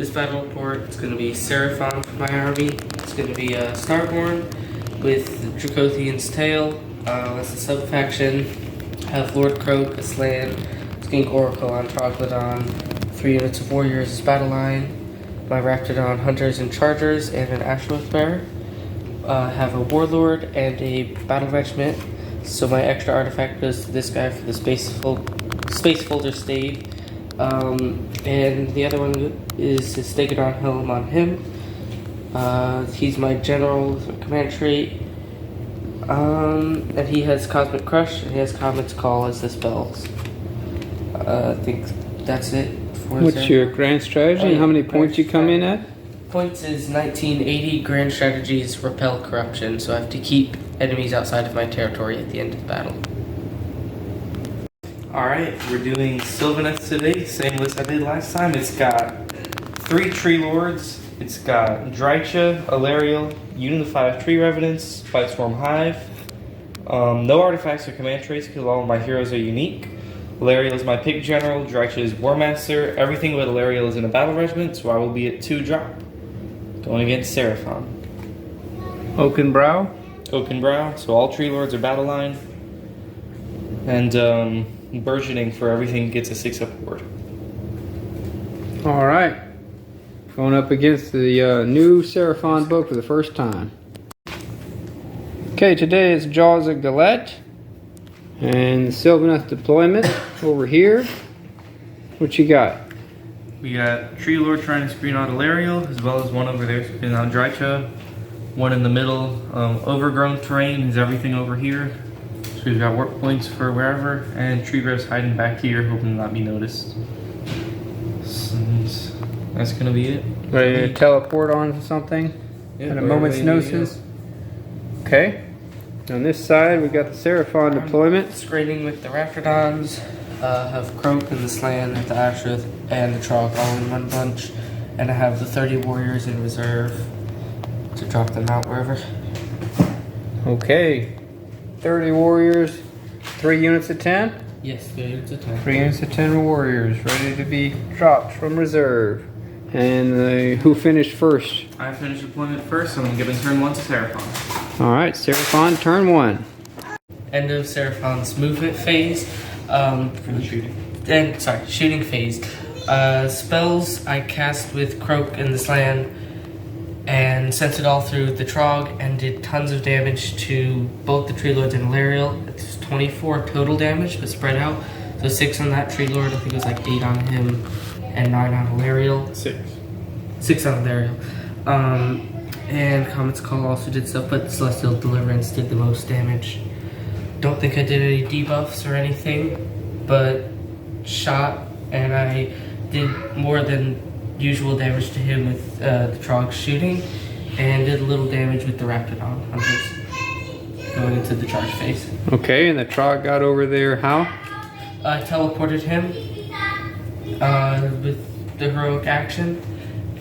This battle report, it's going to be Seraphon for my army. It's going to be Starborne with Dracothion's Tail. That's the Subfaction. I have Lord Kroak, a Slann, Skink Oracle on Troglodon, 3 units of Warriors as BATTLELINE, my Raptadon Hunters and Chargers, and an Astrolith bearer. I have a Warlord and a Battle Regiment, so my extra artifact goes to this guy for the Spacefolder Stave. And the other one is the Stegadon Helm on him. He's my general command trait. And he has Cosmic Crush, and he has Comet's Call as the spells. I think that's it. What's your grand strategy and how many points you come in at? Points is 1980. Grand strategy is Repel Corruption, so I have to keep enemies outside of my territory at the end of the battle. Alright, we're doing Sylvaneth today, same list I did last time. It's got 3 Tree Lords, it's got Drycha, Alariel, Unit of 5 Tree Revenants, Spiteswarm Hive. No artifacts or command traits because all of my heroes are unique. Alariel is my pick general, Drycha is War Master. Everything with Alariel is in a battle regiment, so I will be at 2 drop. Going against Seraphon. Oaken Brow? Oaken Brow, so all Tree Lords are BATTLELINE. And burgeoning for everything gets a 6-up ward. Alright. Going up against the new Seraphon book for the first time. Okay, today is Jaws of Galette. And the Sylvaneth deployment over here. What you got? We got Tree Lord trying to screen out Alariel, as well as one over there screening out Drycha. One in the middle, overgrown terrain is everything over here. So we've got work points for wherever, and Tree Revs hiding back here, hoping to not be noticed. And that's gonna be it. Ready to teleport on something at a moment's notice? Okay. On this side, we got the Seraphon deployment. Screening with the Raptadons, have Kroak and the Slann, the Astrolith, and the Trog all in one bunch. And I have the 30 Warriors in reserve to drop them out wherever. Okay. 30 Warriors, 3 units of 10? Yes, 3 units of 10. 3 units of 10 Warriors ready to be dropped from reserve. And who finished first? I finished deployment first, so I'm giving turn 1 to Seraphon. Alright, Seraphon, turn 1. End of Seraphon's movement phase. For the shooting. And sorry, shooting phase. Spells I cast with Kroak and the Slann and sent it all through the Trog and did tons of damage to both the Tree Lords and Alariel. It's 24 total damage, but spread out. So 6 on that Tree Lord, I think it was like 8 on him, and 9 on Alariel. 6 on Alariel. And Comet's Call also did stuff, but Celestial Deliverance did the most damage. Don't think I did any debuffs or anything, but shot, and I did more than usual damage to him with the Trog shooting, and did a little damage with the Raptadon Hunters going into the charge phase. Okay, and the Trog got over there how? I teleported him with the heroic action,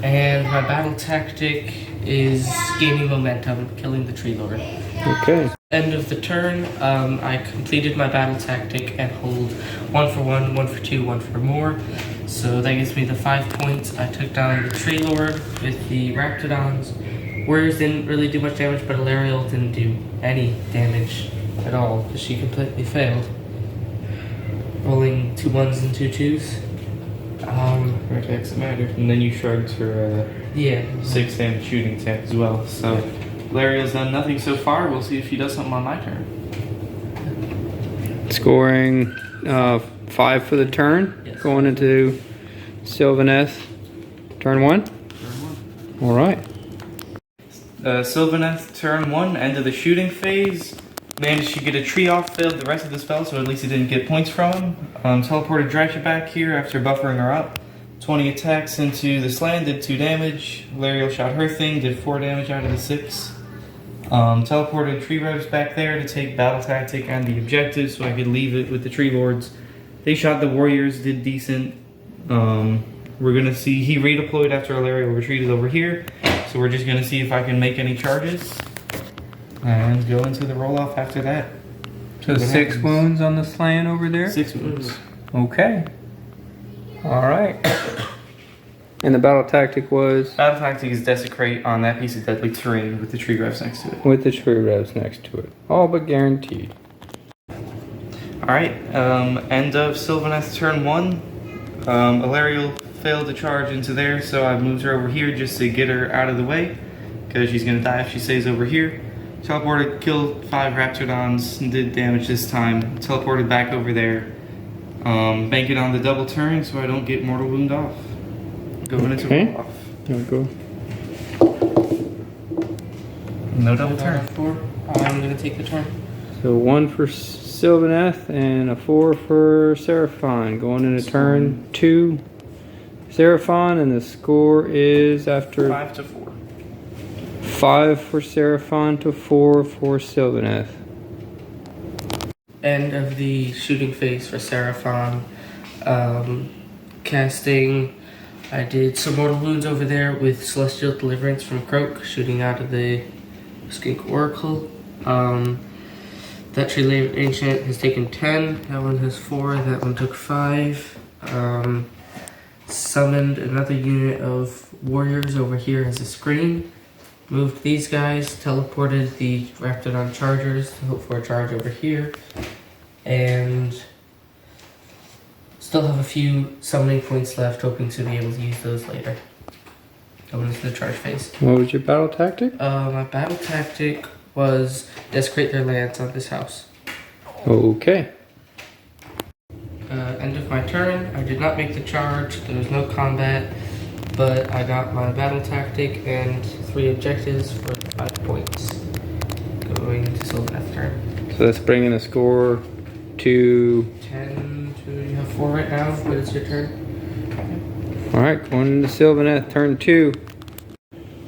and my battle tactic is gaining momentum, killing the Tree Lord. Okay. End of the turn, I completed my battle tactic and hold 1 for 1, 1 for 2, 1 for more. So that gives me the 5 points. I took down the Tree Lord with the Raptadons. Warriors didn't really do much damage, but Alariel didn't do any damage at all because she completely failed. Rolling 2 1s and 2 2s. Artefacts that matter. And then you shrugged for yeah, 6 damage shooting attack as well. So Alariel's done nothing so far. We'll see if she does something on my turn. Scoring 5 for the turn. Yes. Going into Sylvaneth. Turn 1? Turn 1. Alright. Sylvaneth, turn 1, end of the shooting phase. Managed to get a tree off, failed the rest of the spell, so at least he didn't get points from him. Teleported Drycha back here after buffering her up. 20 attacks into the Slann, did 2 damage. Alariel shot her thing, did 4 damage out of the 6. Teleported Tree Revs back there to take battle tactic and the objective so I could leave it with the Tree Lords. They shot the Warriors, did decent. We're gonna see, he redeployed after Alariel retreated over here. So we're just gonna see if I can make any charges. And go into the roll-off after that. So 6 wounds on the Slann over there? 6 wounds. Okay. Alright. And the battle tactic was? Battle tactic is desecrate on that piece of deadly terrain with the tree grafts next to it. With the tree grafts next to it. All but guaranteed. Alright, end of Sylvaneth turn 1. Alariel failed to charge into there, so I moved her over here just to get her out of the way, because she's going to die if she stays over here. Teleported, killed 5 Raptadons, and did damage this time. Teleported back over there. Bank it on the double turn so I don't get mortal wound off. Going into roll off. There we go. No double turn. 4. I'm going to take the turn. So 1 for Sylvaneth and a 4 for Seraphon. Going into turn 2. Seraphon, and the score is after 5 to 4. 5 for Seraphon to 4 for Sylvaneth. End of the shooting phase for Seraphon. Casting, I did some mortal wounds over there with Celestial Deliverance from Kroak, shooting out of the Skink Oracle. That Tree Ancient has taken 10, that one has 4, that one took 5. Summoned another unit of warriors over here as a screen. Moved these guys, teleported the Raptadon Chargers to hope for a charge over here. And still have a few summoning points left, hoping to be able to use those later. Going into the charge phase. What was your battle tactic? My battle tactic was desecrate their lands on this house. Okay. End of my turn. I did not make the charge. There was no combat, but I got my battle tactic and 3 objectives for 5 points. Going into Sylvaneth's turn. So that's bringing the score to 10 to, you have 4 right now, but it's your turn. Alright, going into Sylvaneth turn 2.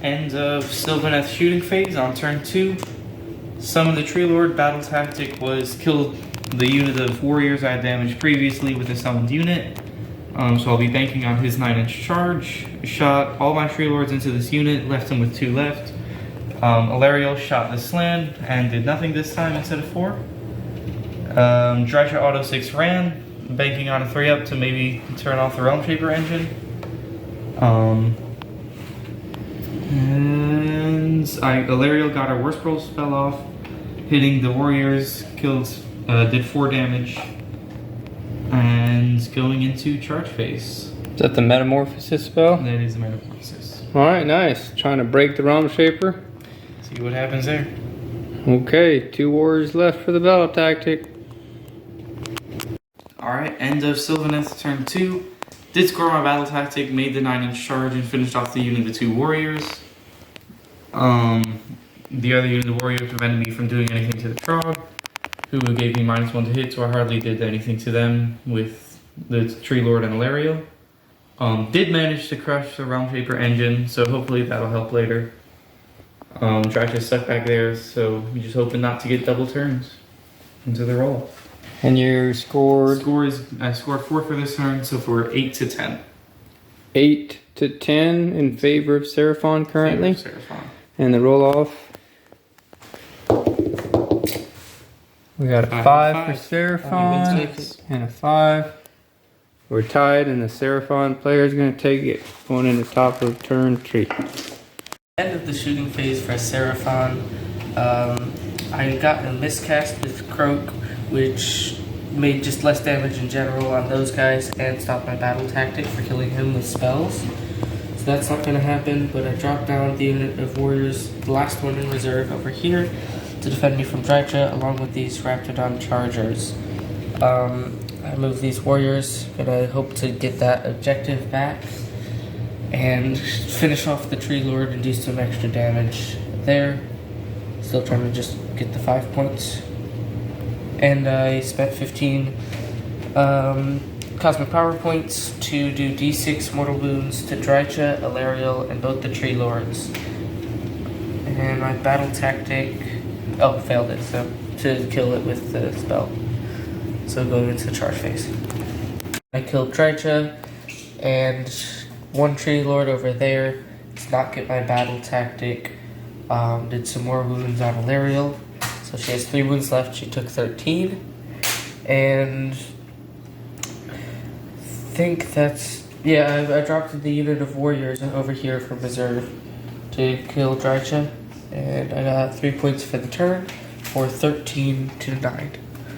End of Sylvaneth shooting phase on turn 2. Summon the Tree Lord. Battle tactic was kill the unit of warriors I had damaged previously with a summoned unit. So I'll be banking on his 9-inch charge. Shot all my Tree Lords into this unit, left him with 2 left. Alariel shot the Slann and did nothing this time instead of 4. Drycha Auto 6 ran, banking on a 3-up to maybe turn off the Realm Shaper engine. And Alariel got her Worst Roll spell off, hitting the warriors, did 4 damage, and going into charge phase. Is that the Metamorphosis spell? That is the Metamorphosis. Alright, nice. Trying to break the Realm Shaper. See what happens there. Okay, 2 warriors left for the battle tactic. Alright, end of Sylvaneth turn 2. Did score my battle tactic, made the 9-inch charge, and finished off the unit of 2 warriors. The other unit of the warriors prevented me from doing anything to the Trog, who gave me -1 to hit, so I hardly did anything to them with the Tree Lord and Alariel. Did manage to crush the Realm Shaper engine, so hopefully that'll help later. Drycha's stuck back there, so we're just hoping not to get double turns into the roll. And you scored? I scored 4 for this turn, so for 8 to 10. 8 to 10 in favor of Seraphon currently. Favor of Seraphon. And the roll off. We got a 5 for Seraphon and a 5. We're tied, and the Seraphon player is going to take it going in the top of turn 3. End of the shooting phase for Seraphon. I got a miscast with Kroak, which made just less damage in general on those guys and stopped my battle tactic for killing him with spells. So that's not going to happen, but I dropped down the unit of warriors, the last one in reserve over here, to defend me from Drycha, along with these Raptadon Chargers. I moved these warriors, gonna hope to get that objective back, and finish off the Tree Lord and do some extra damage there. Still trying to just get the 5 points. And I spent 15 Cosmic Power Points to do D6 Mortal Wounds to Drycha, Alariel, and both the Tree Lords. And my battle tactic... Oh, failed it, so to kill it with the spell. So going into the charge phase. I killed Drycha and 1 Tree Lord over there. Did not get my battle tactic. Did some more wounds on Alariel. So she has 3 wounds left. She took 13. And I think that's Yeah, I dropped the unit of warriors over here from reserve to kill Drycha, and I got 3 points for the turn for 13 to 9.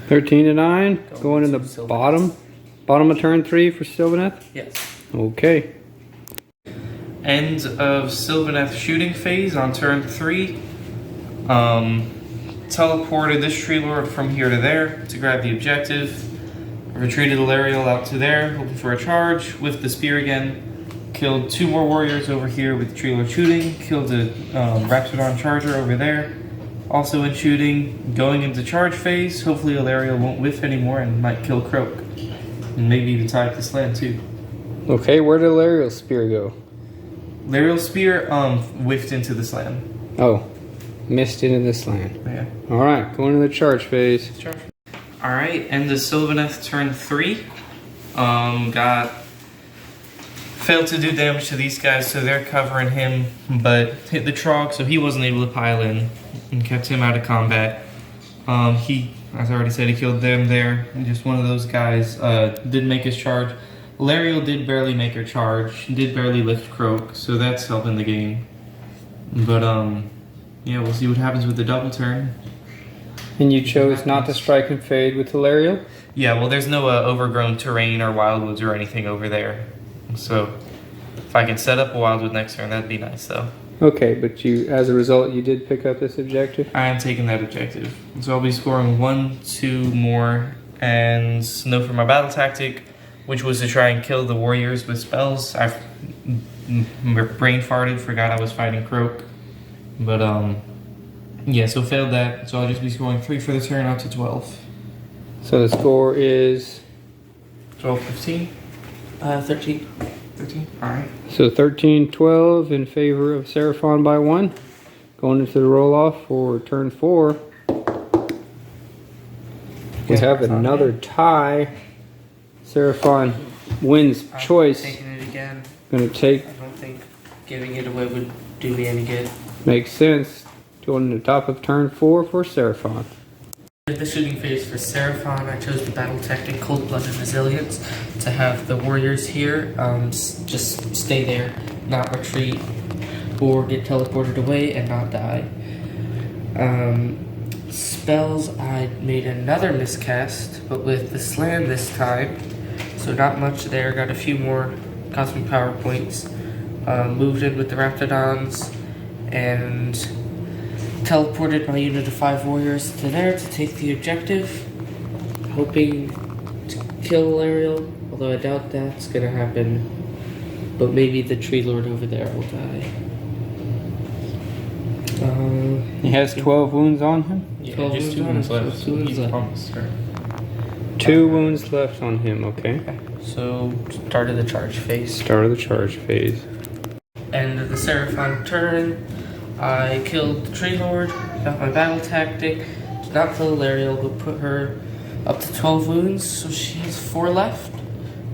13 to 9, going in the Sylvaneth. bottom of turn 3 for Sylvaneth. Yes. Okay. End of Sylvaneth shooting phase on turn 3. Teleported this tree lord from here to there to grab the objective. Retreated Alariel out to there, hoping for a charge with the spear again. Killed 2 more warriors over here with the tree lord shooting. Killed a Raptadon charger over there, also in shooting. Going into charge phase. Hopefully Alariel won't whiff anymore and might kill Kroak, and maybe even tie up the Slann too. Okay, where did Lariel's spear go? Lariel's spear whiffed into the Slann. Oh, missed into this land. Yeah. Alright, going to the charge phase. Charge. Alright, end of Sylvaneth turn 3. Failed to do damage to these guys, so they're covering him, but hit the Trog, so he wasn't able to pile in and kept him out of combat. He, as I already said, he killed them there. Just one of those guys did make his charge. Lariel did barely make her charge, did barely lift Kroak, so that's helping the game. But yeah, we'll see what happens with the double turn. And you chose not to strike and fade with Lariel? Yeah, well, there's no overgrown terrain or wildwoods or anything over there. So if I can set up a wildwood next turn, that'd be nice, though. Okay, but you, as a result, you did pick up this objective? I am taking that objective. So I'll be scoring 1, 2 more, and no for my battle tactic, which was to try and kill the warriors with spells. I brain farted, forgot I was fighting Kroak. But, yeah, so failed that. So I'll just be scoring 3 for the turn up to 12. So the score is? 12, 15? 13. 13? Alright. So 13-12 in favor of Seraphon by 1. Going into the roll-off for turn 4. We have another tie. Seraphon wins choice. Taking it again. Gonna take, I don't think giving it away would do me any good. makes sense. Going to the top of turn 4 for Seraphon. With the shooting phase for Seraphon, I chose the battle tactic Cold-Blooded Resilience to have the warriors here just stay there, not retreat or get teleported away and not die. Spells, I made another miscast, but with the Slann this time, so not much there. Got a few more cosmic power points. Moved in with the Raptadons and teleported my unit of 5 warriors to there to take the objective, hoping to kill Ariel, although I doubt that's gonna happen. But maybe the tree lord over there will die. He has 12 wounds on him? Yeah, 12 just 2 wounds wounds on left. it. 2 wounds He's left. almost sure. 2 wounds left on him, okay. So, start of the charge phase. Start of the charge phase. End of the Seraphon turn, I killed the tree lord, got my battle tactic, did not kill Ariel, but put her up to 12 wounds, so she has 4 left.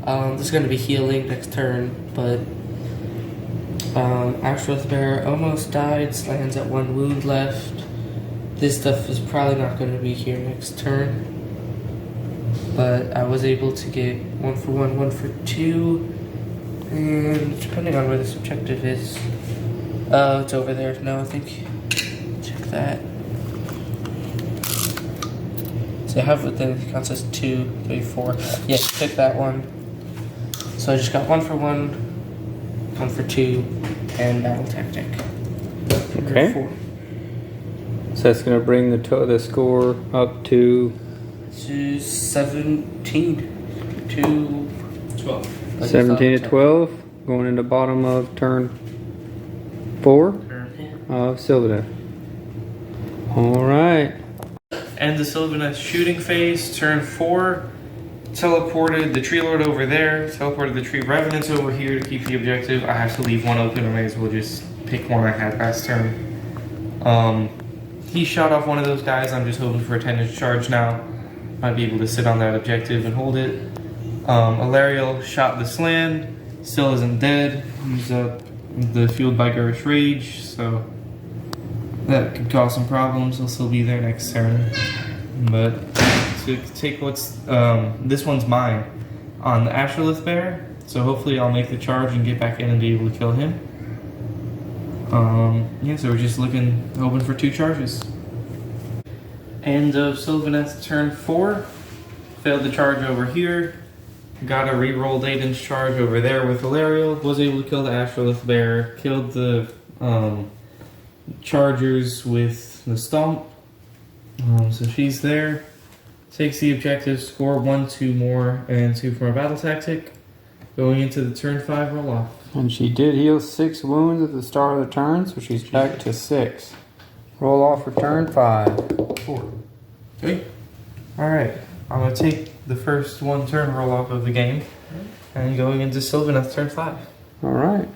There's going to be healing next turn, but Astrolith Bearer almost died, Slann's at 1 wound left. This stuff is probably not going to be here next turn, but I was able to get 1 for 1, 1 for 2, and depending on where this objective is, it's over there. No, I think, check that. So I have the counts as 2, 3, 4. Yeah, check that one. So I just got 1 for 1, 1 for 2, and battle tactic. Okay. 4. So that's going to bring the score up to To 17 to 12. 17 to 12, going into bottom of turn 4 of Sylvaneth. Alright. End the Sylvaneth shooting phase, turn 4. Teleported the tree lord over there, teleported the tree revenants over here to keep the objective. I have to leave one open, I may as well just pick one I had last turn. He shot off one of those guys, I'm just hoping for a 10-inch charge now. Might be able to sit on that objective and hold it. Alariel shot the Slann, still isn't dead. He's up the fueled by Ghurish Rage, so that could cause some problems. He'll still be there next turn. But to take what's this one's mine on the Astrolith Bear. So hopefully I'll make the charge and get back in and be able to kill him. Yeah, so we're just hoping for 2 charges. End of Sylvaneth turn 4. Failed the charge over here. Got a rerolled 8-inch charge over there with Valerial. Was able to kill the Astrolith Bear. Killed the Chargers with the Stomp. So she's there. Takes the objective, score 1, 2 more, and 2 from a battle tactic. Going into the turn 5 roll off. And she did heal 6 wounds at the start of the turn, so she's back to 6. Roll off for turn 5. 4. 3. Alright, I'm going to take the first 1 turn roll off of the game. And going into Sylvaneth turn 5. Alright.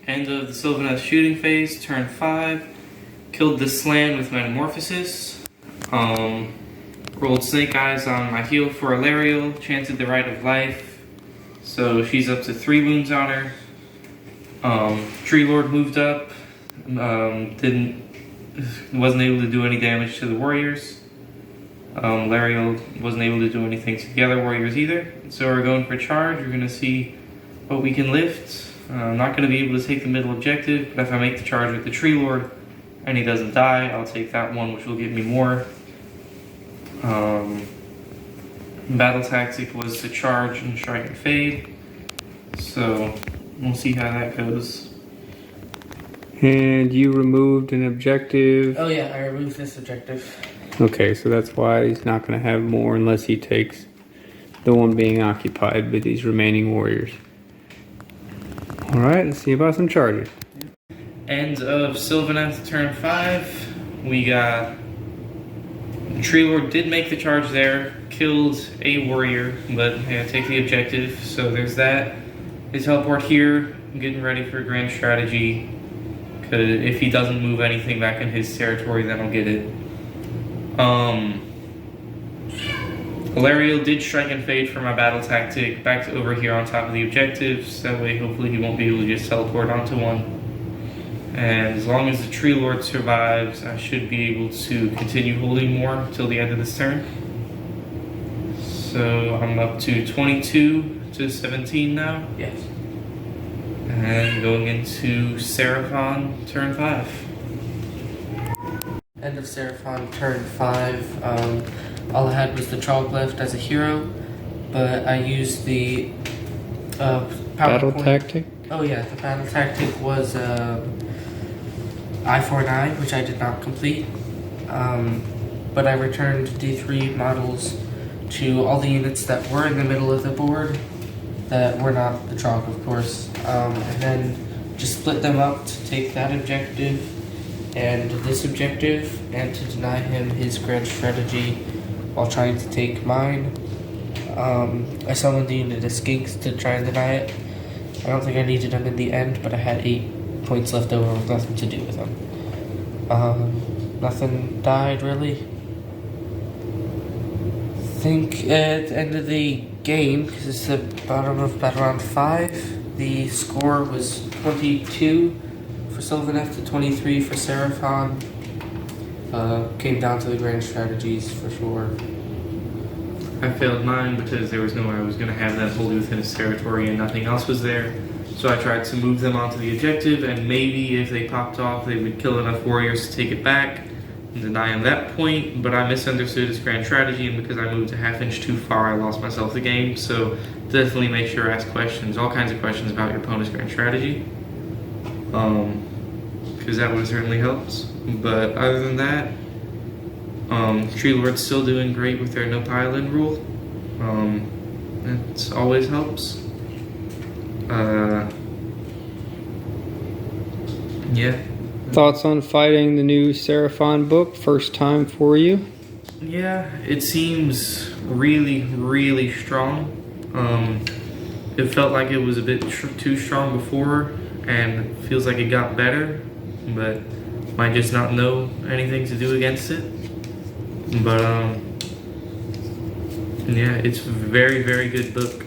End of the Sylvaneth shooting phase, turn 5. Killed the Slann with Metamorphosis. Rolled Snake Eyes on my heal for Alariel. Chanted the Rite of Life. So she's up to 3 wounds on her. Tree Lord moved up. Wasn't able to do any damage to the Warriors. Lariel wasn't able to do anything to the other Warriors either. So we're going for charge. We're going to see what we can lift. I'm not going to be able to take the middle objective, but if I make the charge with the Tree Lord and he doesn't die, I'll take that one, which will give me more. Battle tactic was to charge and strike and fade. So we'll see how that goes. And you removed an objective. Oh yeah, I removed this objective. Okay, so that's why he's not going to have more unless he takes the one being occupied by these remaining warriors. Alright, let's see about some charges. End of Sylvaneth turn 5. We got Tree Lord did make the charge there, killed a warrior, but yeah, take the objective. So there's that. His teleport here, I'm getting ready for grand strategy. Cause if he doesn't move anything back in his territory, then I'll get it. Alariel did strike and fade for my battle tactic back to over here on top of the objectives. That way, hopefully, he won't be able to just teleport onto one. And as long as the Tree Lord survives, I should be able to continue holding more till the end of this turn. So I'm up to 22 to 17 now. Yes. And going into Seraphon turn 5. End of Seraphon turn 5. All I had was the Troglodon as a hero, but I used the Battle PowerPoint. tactic? Oh yeah, the battle tactic was I-49, which I did not complete. But I returned D3 models to all the units that were in the middle of the board, that were not the Trog, of course, and then just split them up to take that objective and this objective, and to deny him his grand strategy while trying to take mine. I summoned the unit of Skinks to try and deny it. I don't think I needed them in the end, but I had 8 points left over with nothing to do with them. Nothing died, really. I think at the end of the game, because it's the bottom of battle round 5, the score was 22 for Sylvaneth to 23 for Seraphon. Came down to the grand strategies for sure. I failed mine because there was no way I was going to have that wholly within his territory and nothing else was there. So I tried to move them onto the objective, and maybe if they popped off, they would kill enough warriors to take it back and deny him that point. But I misunderstood his grand strategy, and because I moved a half-inch too far, I lost myself the game. So definitely make sure to ask questions, all kinds of questions about your opponent's grand strategy. Because that would have certainly helped. But other than that, Tree Lord's still doing great with their no pile-in rule. It always helps. Yeah. Thoughts on fighting the new Seraphon book? First time for you? Yeah, it seems really, really strong. It felt like it was a bit too strong before, and feels like it got better, but might just not know anything to do against it. But yeah, it's a very, very good book.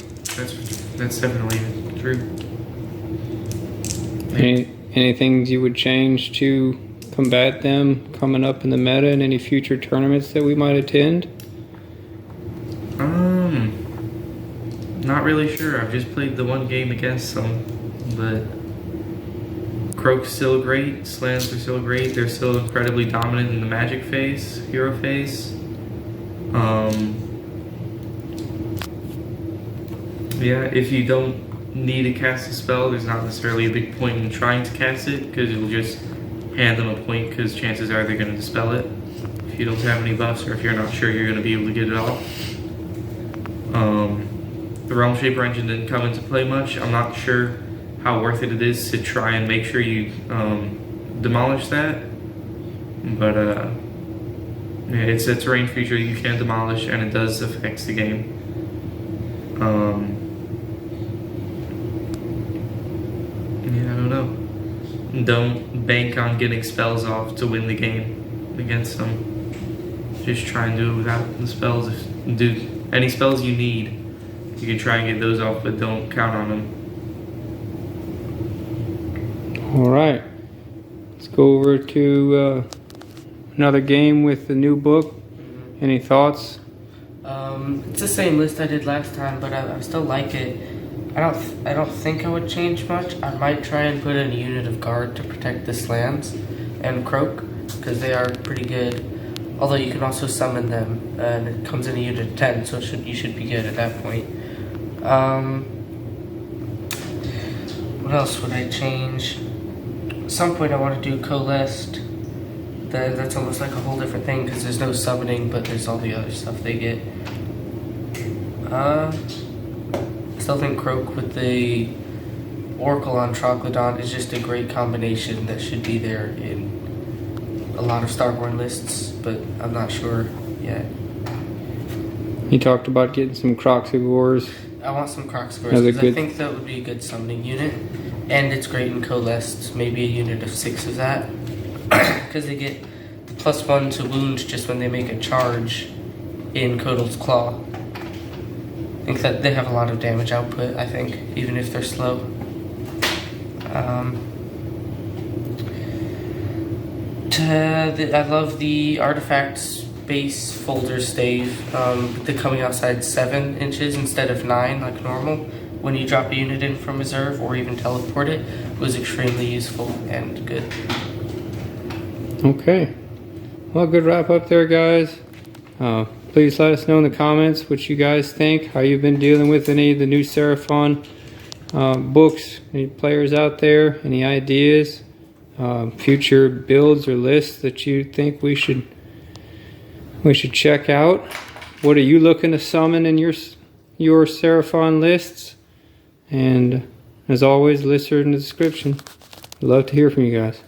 That's definitely true. Any things you would change to combat them coming up in the meta and any future tournaments that we might attend? Not really sure. I've just played the one game against them, but Kroak's still great. Slanns are still great. They're still incredibly dominant in the magic phase, hero phase. Yeah, if you don't need to cast a spell, there's not necessarily a big point in trying to cast it, because you'll just hand them a point, because chances are they're going to dispel it if you don't have any buffs, or if you're not sure you're going to be able to get it off. The Realm Shaper engine didn't come into play much. I'm not sure how worth it is to try and make sure you demolish that, but yeah, it's a terrain feature you can demolish, and it does affect the game. Yeah, I don't know. Don't bank on getting spells off to win the game against them. Just try and do it without the spells. Do any spells you need, you can try and get those off, but don't count on them. Alright, let's go over to another game with the new book. Any thoughts? It's the same list I did last time, but I still like it. I don't think I would change much. I might try and put in a unit of guard to protect the Slanns and Kroak, because they are pretty good. Although you can also summon them, and it comes in a unit of 10, so you should be good at that point. What else would I change? At some point I want to do Coalesced. That's almost like a whole different thing, because there's no summoning, but there's all the other stuff they get. I still think Kroak with the Oracle on Troglodon is just a great combination that should be there in a lot of Starborne lists, but I'm not sure yet. You talked about getting some Kroak. I want some Kroak scores, because I think that would be a good summoning unit, and it's great in Coalesced, maybe a unit of 6 of that, because they get the +1 to wound just when they make a charge in Kotal's Claw. I think that they have a lot of damage output, I think, even if they're slow. I love the Artefacts Spacefolder Stave. They're coming outside 7 inches instead of 9 like normal. When you drop a unit in from reserve or even teleport it, was extremely useful and good. Okay. Well, good wrap up there, guys. Please let us know in the comments what you guys think, how you've been dealing with any of the new Seraphon books, any players out there, any ideas, future builds or lists that you think we should check out. What are you looking to summon in your Seraphon lists? And as always, lists are in the description. I'd love to hear from you guys.